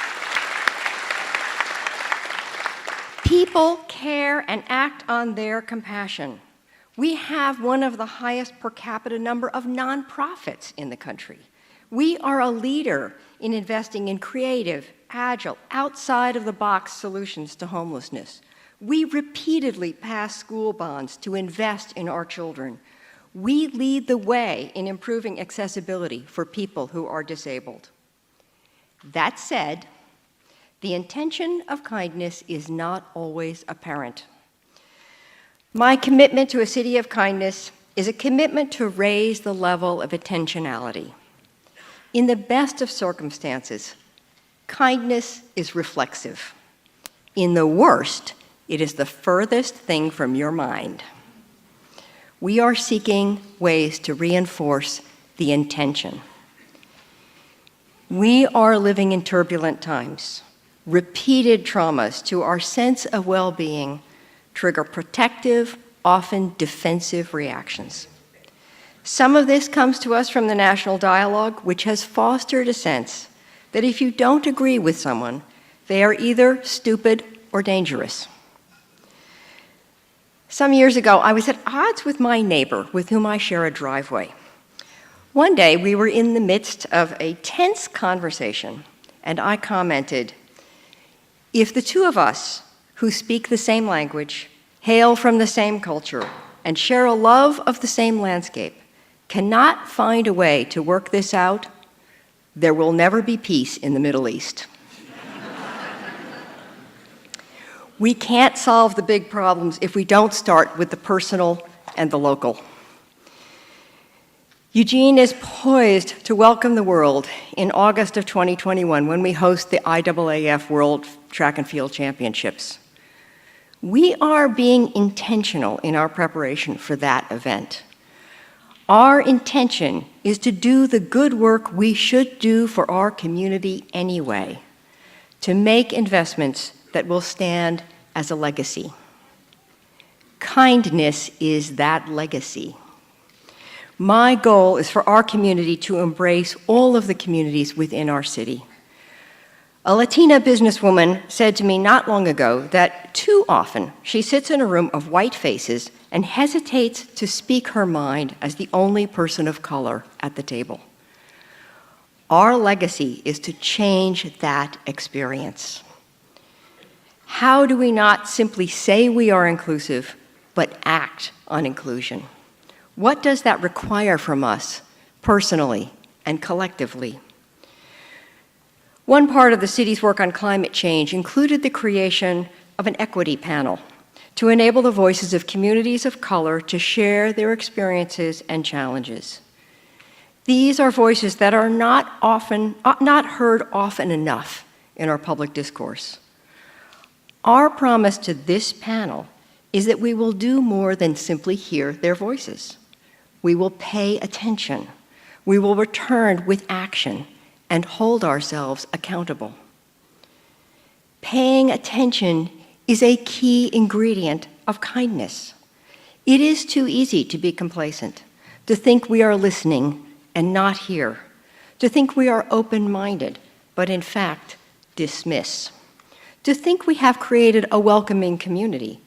[SPEAKER 11] People care and act on their compassion. We have one of the highest per capita number of nonprofits in the country. We are a leader in investing in creative, agile, outside-of-the-box solutions to homelessness. We repeatedly pass school bonds to invest in our children. We lead the way in improving accessibility for people who are disabled. That said, the intention of kindness is not always apparent. My commitment to a city of kindness is a commitment to raise the level of intentionality. In the best of circumstances, kindness is reflexive. In the worst, it is the furthest thing from your mind. We are seeking ways to reinforce the intention. We are living in turbulent times. Repeated traumas to our sense of well-being trigger protective, often defensive reactions. Some of this comes to us from the national dialogue, which has fostered a sense that if you don't agree with someone, they are either stupid or dangerous. Some years ago, I was at odds with my neighbor with whom I share a driveway. One day, we were in the midst of a tense conversation, and I commented, "If the two of us who speak the same language, hail from the same culture, and share a love of the same landscape, cannot find a way to work this out, there will never be peace in the Middle East." We can't solve the big problems if we don't start with the personal and the local. Eugene is poised to welcome the world in August of 2021 when we host the IAAF World Track and Field Championships. We are being intentional in our preparation for that event. Our intention is to do the good work we should do for our community anyway, to make investments that will stand as a legacy. Kindness is that legacy. My goal is for our community to embrace all of the communities within our city. A Latina businesswoman said to me not long ago that too often she sits in a room of white faces and hesitates to speak her mind as the only person of color at the table. Our legacy is to change that experience. How do we not simply say we are inclusive, but act on inclusion? What does that require from us, personally and collectively? One part of the city's work on climate change included the creation of an equity panel to enable the voices of communities of color to share their experiences and challenges. These are voices that are not heard often enough in our public discourse. Our promise to this panel is that we will do more than simply hear their voices. We will pay attention. We will return with action and hold ourselves accountable. Paying attention is a key ingredient of kindness. It is too easy to be complacent, to think we are listening and not hear, to think we are open-minded, but in fact dismiss, to think we have created a welcoming community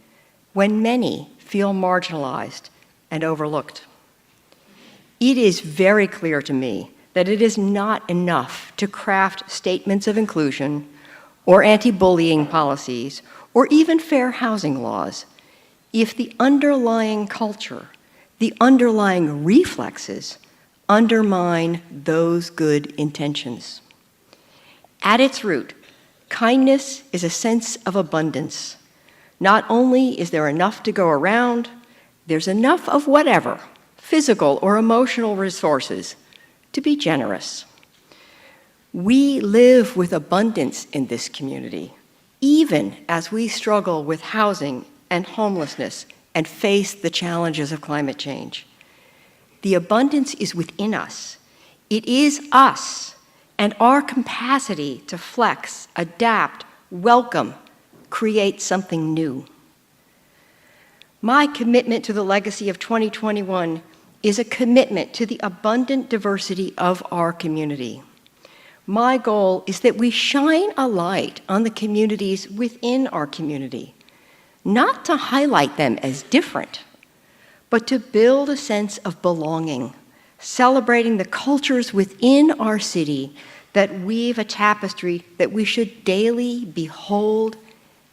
[SPEAKER 11] when many feel marginalized and overlooked. It is very clear to me that it is not enough to craft statements of inclusion or anti-bullying policies or even fair housing laws if the underlying culture, the underlying reflexes, undermine those good intentions. At its root, kindness is a sense of abundance. Not only is there enough to go around, there's enough of whatever, physical or emotional resources, to be generous. We live with abundance in this community, even as we struggle with housing and homelessness and face the challenges of climate change. The abundance is within us. It is us and our capacity to flex, adapt, welcome, create something new. My commitment to the legacy of 2021 is a commitment to the abundant diversity of our community. My goal is that we shine a light on the communities within our community, not to highlight them as different, but to build a sense of belonging, celebrating the cultures within our city that weave a tapestry that we should daily behold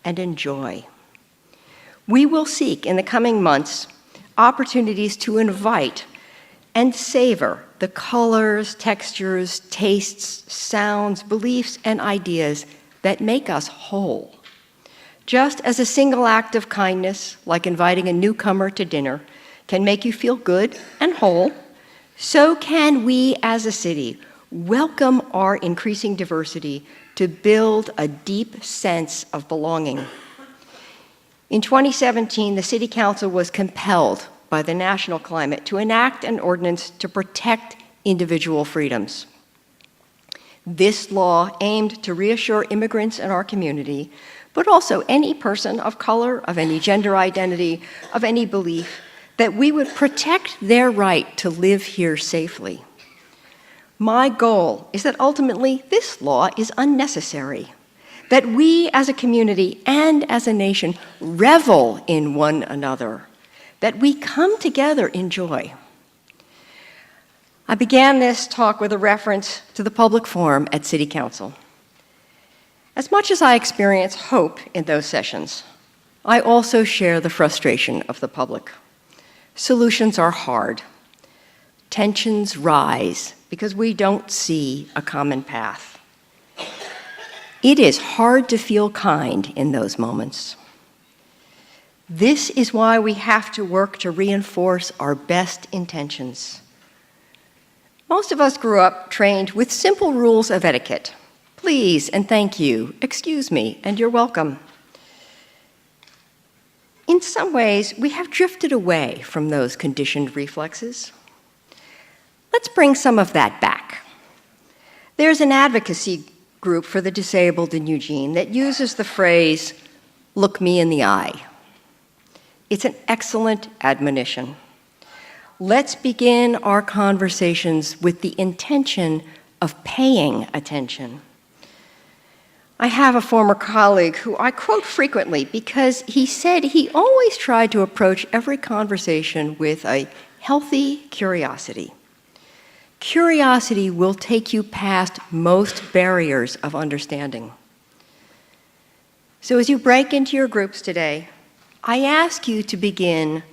[SPEAKER 11] and enjoy. We will seek in the coming months opportunities to invite and savor the colors, textures, tastes, sounds, beliefs, and ideas that make us whole. Just as a single act of kindness, like inviting a newcomer to dinner, can make you feel good and whole, so can we as a city welcome our increasing diversity to build a deep sense of belonging. In 2017, the City Council was compelled by the national climate to enact an ordinance to protect individual freedoms. This law aimed to reassure immigrants in our community, but also any person of color, of any gender identity, of any belief, that we would protect their right to live here safely. My goal is that ultimately this law is unnecessary, that we as a community and as a nation revel in one another, that we come together in joy. I began this talk with a reference to the public forum at City Council. As much as I experience hope in those sessions, I also share the frustration of the public. Solutions are hard. Tensions rise because we don't see a common path. It is hard to feel kind in those moments. This is why we have to work to reinforce our best intentions. Most of us grew up trained with simple rules of etiquette. Please and thank you, excuse me, and you're welcome. In some ways, we have drifted away from those conditioned reflexes. Let's bring some of that back. There's an advocacy group for the disabled in Eugene that uses the phrase, "Look me in the eye." It's an excellent admonition. Let's begin our conversations with the intention of paying attention. I have a former colleague who I quote frequently because he said he always tried to approach every conversation with a healthy curiosity. Curiosity will take you past most barriers of understanding. So as you break into your groups today, I ask you to begin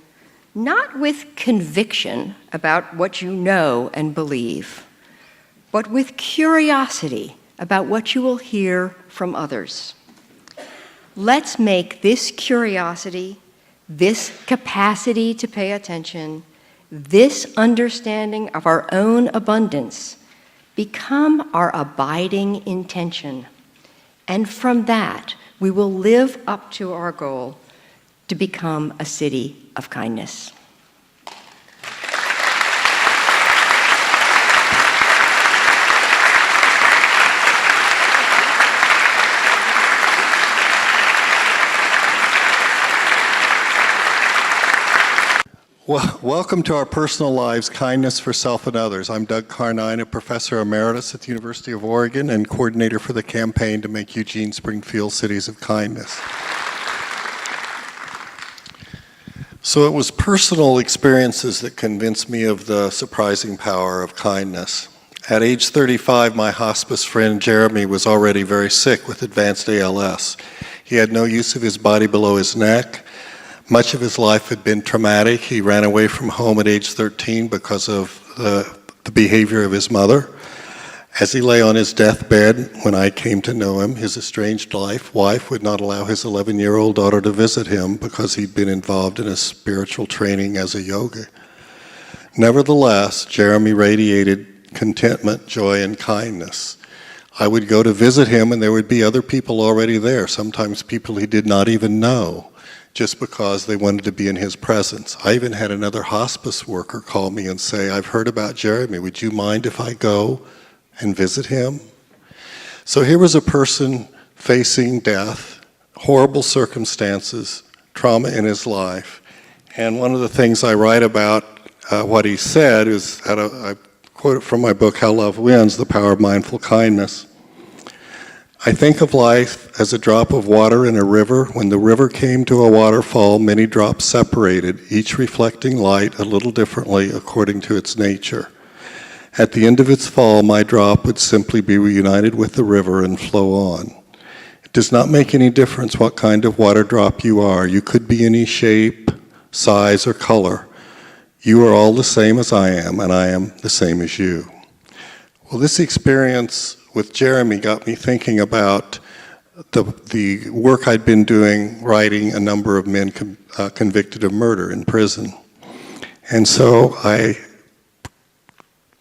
[SPEAKER 11] not with conviction about what you know and believe, but with curiosity about what you will hear from others. Let's make this curiosity, this capacity to pay attention, this understanding of our own abundance become our abiding intention. And from that, we will live up to our goal to become a city of kindness.
[SPEAKER 12] Well, welcome to our personal lives, Kindness for Self and Others. I'm Doug Carnine, a professor emeritus at the University of Oregon and coordinator for the campaign to make Eugene, Springfield cities of kindness. So it was personal experiences that convinced me of the surprising power of kindness. At age 35, my hospice friend Jeremy was already very sick with advanced ALS. He had no use of his body below his neck. Much of his life had been traumatic. He ran away from home at age 13 because of the behavior of his mother. As he lay on his deathbed, when I came to know him, his estranged wife would not allow his 11-year-old daughter to visit him because he'd been involved in a spiritual training as a yogi. Nevertheless, Jeremy radiated contentment, joy, and kindness. I would go to visit him and there would be other people already there, sometimes people he did not even know, just because they wanted to be in his presence. I even had another hospice worker call me and say, I've heard about Jeremy, would you mind if I go and visit him? So here was a person facing death, horrible circumstances, trauma in his life, and one of the things I write about what he said is, I quote it from my book, How Love Wins, The Power of Mindful Kindness. I think of life as a drop of water in a river. When the river came to a waterfall, many drops separated, each reflecting light a little differently according to its nature. At the end of its fall, my drop would simply be reunited with the river and flow on. It does not make any difference what kind of water drop you are. You could be any shape, size, or color. You are all the same as I am, and I am the same as you. Well, this experience with Jeremy got me thinking about the work I'd been doing writing a number of men convicted of murder in prison. And so I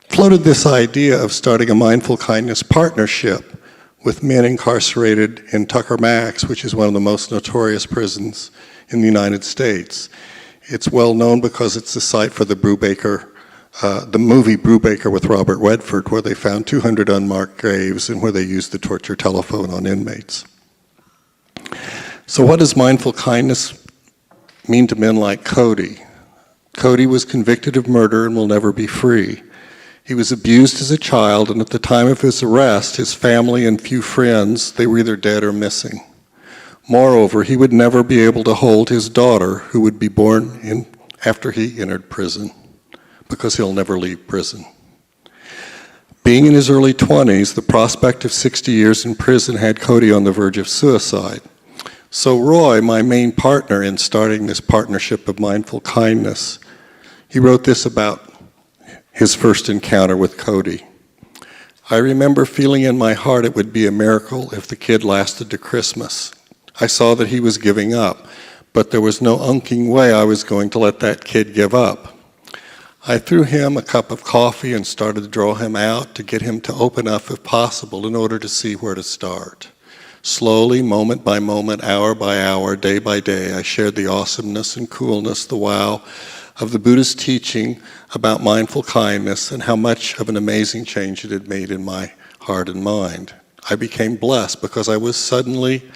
[SPEAKER 12] floated this idea of starting a mindful kindness partnership with men incarcerated in Tucker Max, which is one of the most notorious prisons in the United States. It's well known because it's the site for the movie Brubaker with Robert Redford, where they found 200 unmarked graves and where they used the torture telephone on inmates. So what does mindful kindness mean to men like Cody? Cody was convicted of murder and will never be free. He was abused as a child, and at the time of his arrest, his family and few friends, they were either dead or missing. Moreover, he would never be able to hold his daughter, who would be born after he entered prison, because he'll never leave prison. Being in his early 20s, the prospect of 60 years in prison had Cody on the verge of suicide. So Roy, my main partner in starting this partnership of mindful kindness, he wrote this about his first encounter with Cody. I remember feeling in my heart it would be a miracle if the kid lasted to Christmas. I saw that he was giving up, but there was no unking way I was going to let that kid give up. I threw him a cup of coffee and started to draw him out to get him to open up if possible in order to see where to start. Slowly, moment by moment, hour by hour, day by day, I shared the awesomeness and coolness, the wow of the Buddhist teaching about mindful kindness and how much of an amazing change it had made in my heart and mind. I became blessed because I was suddenly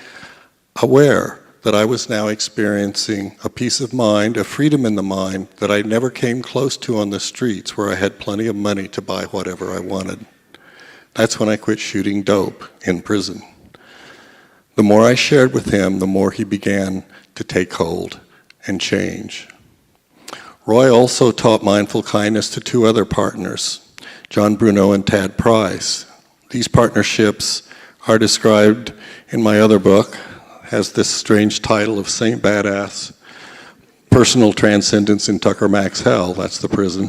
[SPEAKER 12] aware that I was now experiencing a peace of mind, a freedom in the mind that I never came close to on the streets where I had plenty of money to buy whatever I wanted. That's when I quit shooting dope in prison. The more I shared with him, the more he began to take hold and change. Roy also taught mindful kindness to two other partners, John Bruno and Tad Price. These partnerships are described in my other book, has this strange title of Saint Badass, Personal Transcendence in Tucker Max Hell, that's the prison.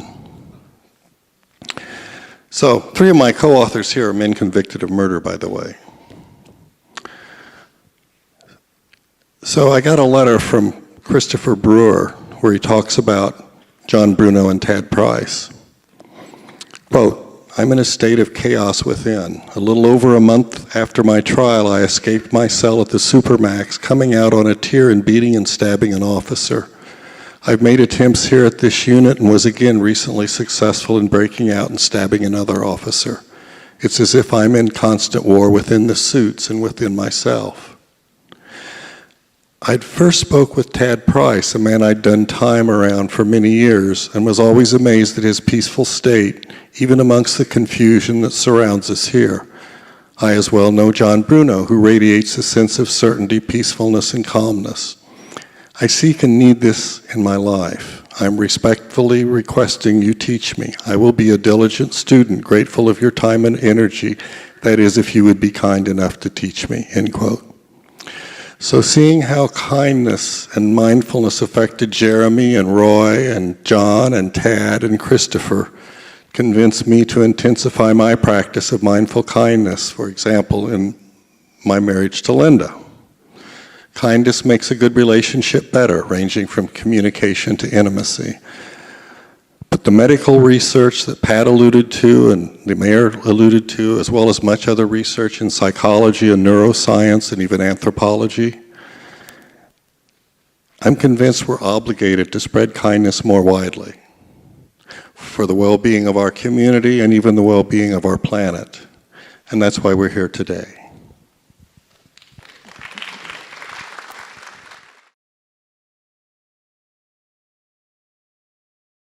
[SPEAKER 12] So, three of my co-authors here are men convicted of murder, by the way. So I got a letter from Christopher Brewer where he talks about John Bruno and Tad Price. Quote, I'm in a state of chaos within. A little over a month after my trial, I escaped my cell at the Supermax, coming out on a tear and beating and stabbing an officer. I've made attempts here at this unit and was again recently successful in breaking out and stabbing another officer. It's as if I'm in constant war within the suits and within myself. I'd first spoke with Tad Price, a man I'd done time around for many years, and was always amazed at his peaceful state, even amongst the confusion that surrounds us here. I as well know John Bruno, who radiates a sense of certainty, peacefulness, and calmness. I seek and need this in my life. I'm respectfully requesting you teach me. I will be a diligent student, grateful of your time and energy. That is, if you would be kind enough to teach me, end quote. So seeing how kindness and mindfulness affected Jeremy and Roy and John and Tad and Christopher convinced me to intensify my practice of mindful kindness, for example, in my marriage to Linda. Kindness makes a good relationship better, ranging from communication to intimacy. But the medical research that Pat alluded to and the mayor alluded to, as well as much other research in psychology and neuroscience and even anthropology, I'm convinced we're obligated to spread kindness more widely for the well-being of our community and even the well-being of our planet. And that's why we're here today.